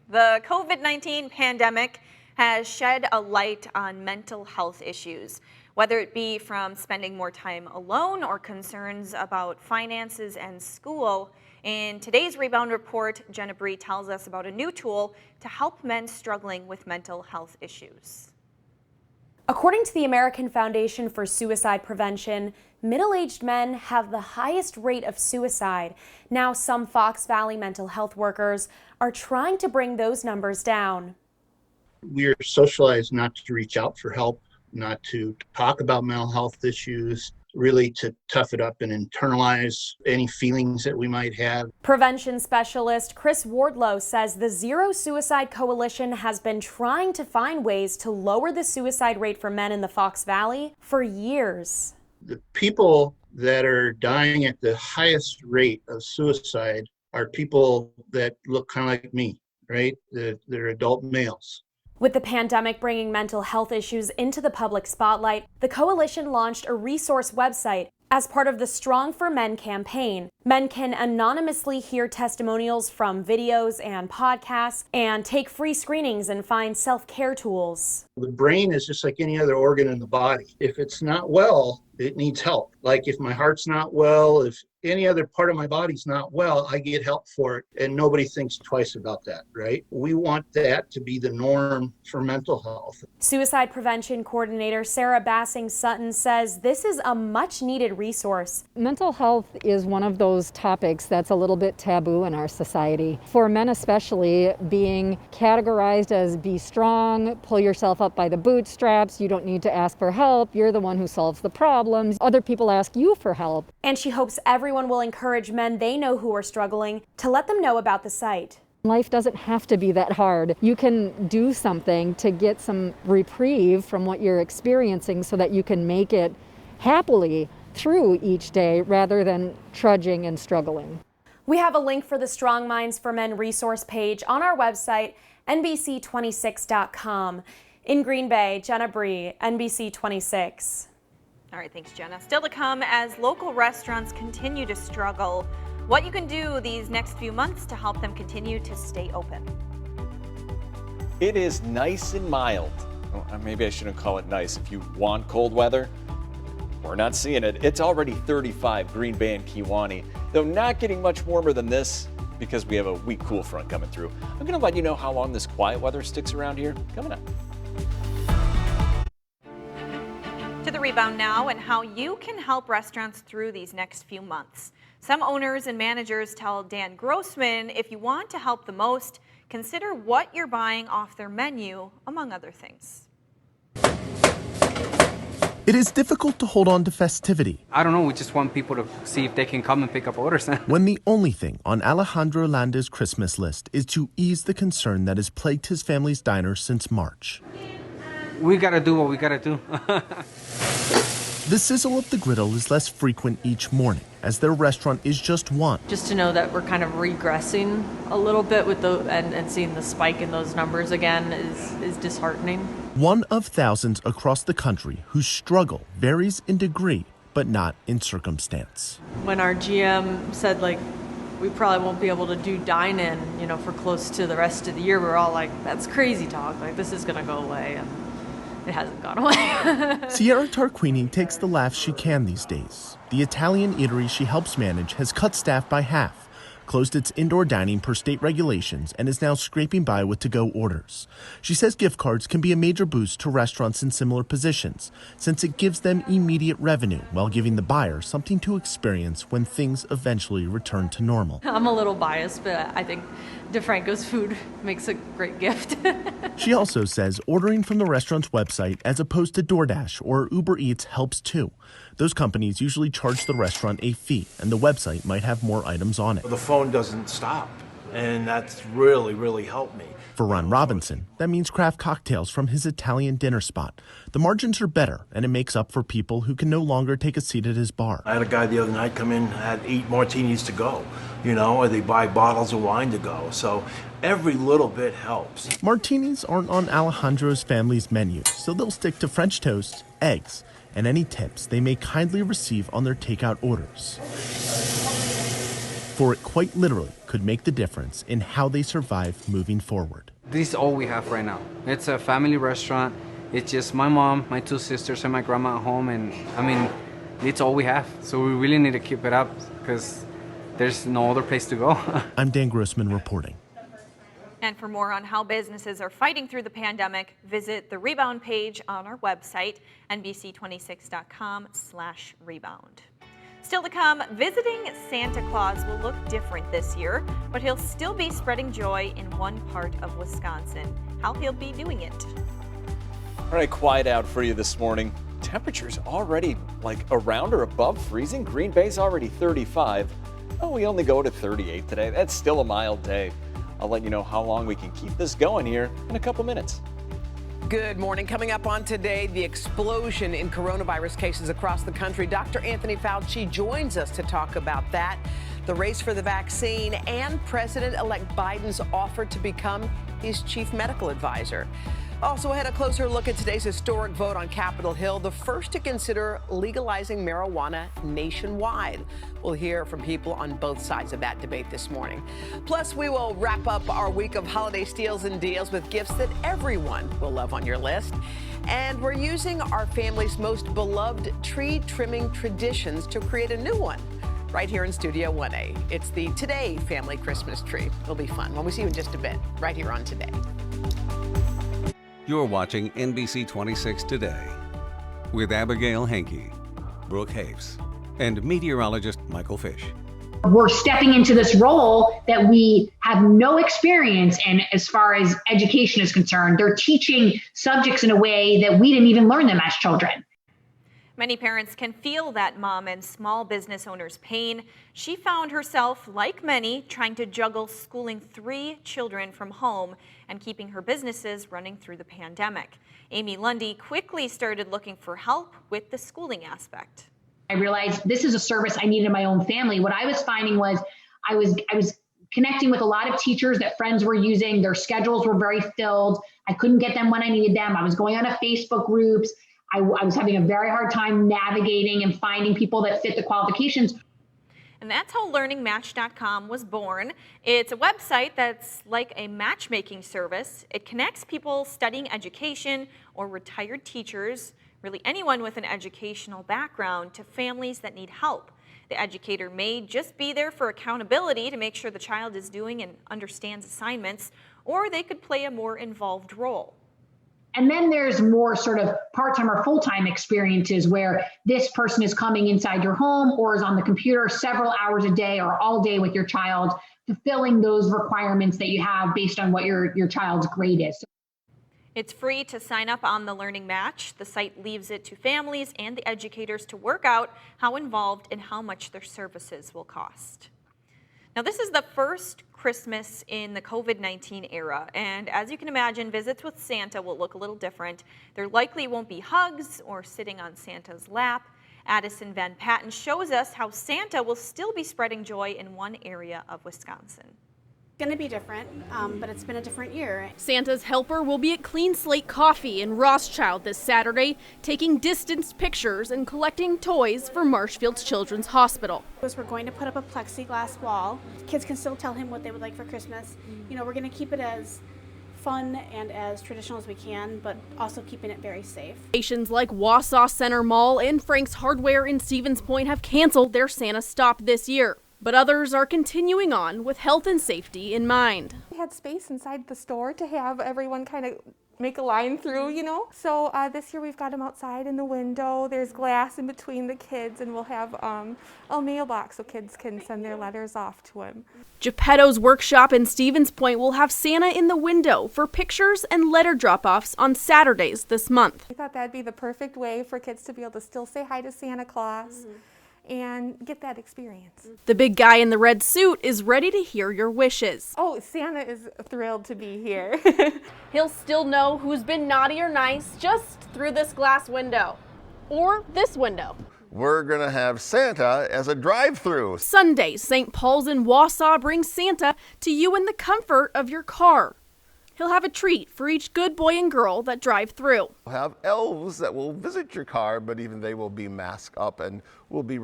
The COVID-19 pandemic has shed a light on mental health issues, whether it be from spending more time alone or concerns about finances and school. In today's Rebound Report, Jenna Bree tells us about a new tool to help men struggling with mental health issues. According to the American Foundation for Suicide Prevention, middle-aged men have the highest rate of suicide. Now, some Fox Valley mental health workers are trying to bring those numbers down. We're socialized not to reach out for help, not to talk about mental health issues, really to tough it up and internalize any feelings that we might have. Prevention specialist Chris Wardlow says the Zero Suicide Coalition has been trying to find ways to lower the suicide rate for men in the Fox Valley for years. The people that are dying at the highest rate of suicide are people that look kind of like me, right? They're adult males. With the pandemic bringing mental health issues into the public spotlight, the coalition launched a resource website as part of the Strong for Men campaign. Men can anonymously hear testimonials from videos and podcasts and take free screenings and find self-care tools. The brain is just like any other organ in the body. If it's not well, it needs help. Like if my heart's not well, if any other part of my body's not well, I get help for it, and nobody thinks twice about that, right? We want that to be the norm for mental health. Suicide prevention coordinator Sarah Bassing-Sutton says this is a much-needed resource. Mental health is one of those topics that's a little bit taboo in our society. For men especially, being categorized as be strong, pull yourself up by the bootstraps, you don't need to ask for help, you're the one who solves the problems, other people ask you for help. And she hopes everyone will encourage men they know who are struggling to let them know about the site. Life doesn't have to be that hard. You can do something to get some reprieve from what you're experiencing so that you can make it happily through each day rather than trudging and struggling. We have a link for the Strong Minds for Men resource page on our website, NBC26.com. In Green Bay, Jenna Bree, NBC 26. All right, thanks, Jenna. Still to come as local restaurants continue to struggle. What you can do these next few months to help them continue to stay open. It is nice and mild. Well, maybe I shouldn't call it nice. If you want cold weather, we're not seeing it. It's already 35 Green Bay and Kewaunee, though not getting much warmer than this because we have a weak cool front coming through. I'm going to let you know how long this quiet weather sticks around here coming up. To the Rebound now and how you can help restaurants through these next few months. Some owners and managers tell Dan Grossman if you want to help the most, consider what you're buying off their menu, among other things. It is difficult to hold on to festivity. I don't know, we just want people to see if they can come and pick up orders. When the only thing on Alejandro Landa's Christmas list is to ease the concern that has plagued his family's diner since March. We gotta do what we gotta do. The sizzle of the griddle is less frequent each morning, as their restaurant is just one. Just to know that we're kind of regressing a little bit with and seeing the spike in those numbers again is disheartening. One of thousands across the country whose struggle varies in degree, but not in circumstance. When our GM said, we probably won't be able to do dine-in, for close to the rest of the year, we're all like, that's crazy talk. This is going to go away. And it hasn't gone away. Sierra Tarquini takes the laughs she can these days. The Italian eatery she helps manage has cut staff by half, closed its indoor dining per state regulations, and is now scraping by with to-go orders. She says gift cards can be a major boost to restaurants in similar positions, since it gives them immediate revenue while giving the buyer something to experience when things eventually return to normal. I'm a little biased, but I think DeFranco's food makes a great gift. She also says ordering from the restaurant's website as opposed to DoorDash or Uber Eats helps too. Those companies usually charge the restaurant a fee, and the website might have more items on it. The phone doesn't stop, and that's really helped me. For Ron Robinson, that means craft cocktails from his Italian dinner spot. The margins are better, and it makes up for people who can no longer take a seat at his bar. I had a guy the other night come in, had 8 martinis to go, or they buy bottles of wine to go. So every little bit helps. Martinis aren't on Alejandro's family's menu, so they'll stick to French toast, eggs, and any tips they may kindly receive on their takeout orders. for it quite literally could make the difference in how they survive moving forward. This is all we have right now. It's a family restaurant. It's just my mom, my 2 sisters, and my grandma at home, and I mean, it's all we have. So we really need to keep it up because there's no other place to go. I'm Dan Grossman reporting. And for more on how businesses are fighting through the pandemic, visit the Rebound page on our website, NBC26.com/rebound. Still to come, visiting Santa Claus will look different this year, but he'll still be spreading joy in one part of Wisconsin. How he'll be doing it. All right, quiet out for you this morning. Temperatures already like around or above freezing. Green Bay's already 35. Oh, we only go to 38 today. That's still a mild day. I'll let you know how long we can keep this going here in a couple minutes. Good morning. Coming up on Today, the explosion in coronavirus cases across the country. Dr. Anthony Fauci joins us to talk about that, the race for the vaccine, and President-elect Biden's offer to become his chief medical advisor. Also ahead, a closer look at today's historic vote on Capitol Hill, the first to consider legalizing marijuana nationwide. We'll hear from people on both sides of that debate this morning. Plus, we will wrap up our week of holiday steals and deals with gifts that everyone will love on your list. And we're using our family's most beloved tree trimming traditions to create a new one right here in Studio 1A. It's the Today Family Christmas Tree. It'll be fun when we see you in just a bit, right here on Today. You're watching NBC 26 Today with Abigail Hankey, Brooke Haves, and meteorologist Michael Fish. We're stepping into this role that we have no experience in as far as education is concerned. They're teaching subjects in a way that we didn't even learn them as children. Many parents can feel that mom and small business owners' pain. She found herself, like many, trying to juggle schooling 3 children from home and keeping her businesses running through the pandemic. Amy Lundy quickly started looking for help with the schooling aspect. I realized this is a service I needed in my own family. What I was finding was I was connecting with a lot of teachers that friends were using. Their schedules were very filled. I couldn't get them when I needed them. I was going on to Facebook groups. I was having a very hard time navigating and finding people that fit the qualifications. And that's how LearningMatch.com was born. It's a website that's like a matchmaking service. It connects people studying education or retired teachers, really anyone with an educational background, to families that need help. The educator may just be there for accountability to make sure the child is doing and understands assignments, or they could play a more involved role. And then there's more sort of part-time or full-time experiences where this person is coming inside your home or is on the computer several hours a day or all day with your child, fulfilling those requirements that you have based on what your child's grade is. It's free to sign up on the Learning Match. The site leaves it to families and the educators to work out how involved and how much their services will cost. Now, this is the first Christmas in the COVID-19 era, and as you can imagine, visits with Santa will look a little different. There likely won't be hugs or sitting on Santa's lap. Addison Van Patten shows us how Santa will still be spreading joy in one area of Wisconsin. Going to be different, but it's been a different year. Santa's helper will be at Clean Slate Coffee in Rothschild this Saturday, taking distanced pictures and collecting toys for Marshfield's Children's Hospital. We're going to put up a plexiglass wall. Kids can still tell him what they would like for Christmas. You know, we're going to keep it as fun and as traditional as we can, but also keeping it very safe. Stations like Wausau Center Mall and Frank's Hardware in Stevens Point have canceled their Santa stop this year, but others are continuing on with health and safety in mind. We had space inside the store to have everyone kind of make a line through, you know. So this year we've got them outside in the window. There's glass in between the kids, and we'll have a mailbox so kids can send their letters off to him. Geppetto's Workshop in Stevens Point will have Santa in the window for pictures and letter drop-offs on Saturdays this month. I thought that'd be the perfect way for kids to be able to still say hi to Santa Claus. And get that experience. The big guy in the red suit is ready to hear your wishes. Oh, Santa is thrilled to be here. He'll still know who's been naughty or nice just through this glass window. Or this window. We're gonna have Santa as a drive-through. Sunday, St. Paul's in Wausau brings Santa to you in the comfort of your car. He'll have a treat for each good boy and girl that drive through. We'll have elves that will visit your car, but even they will be masked up and will be ready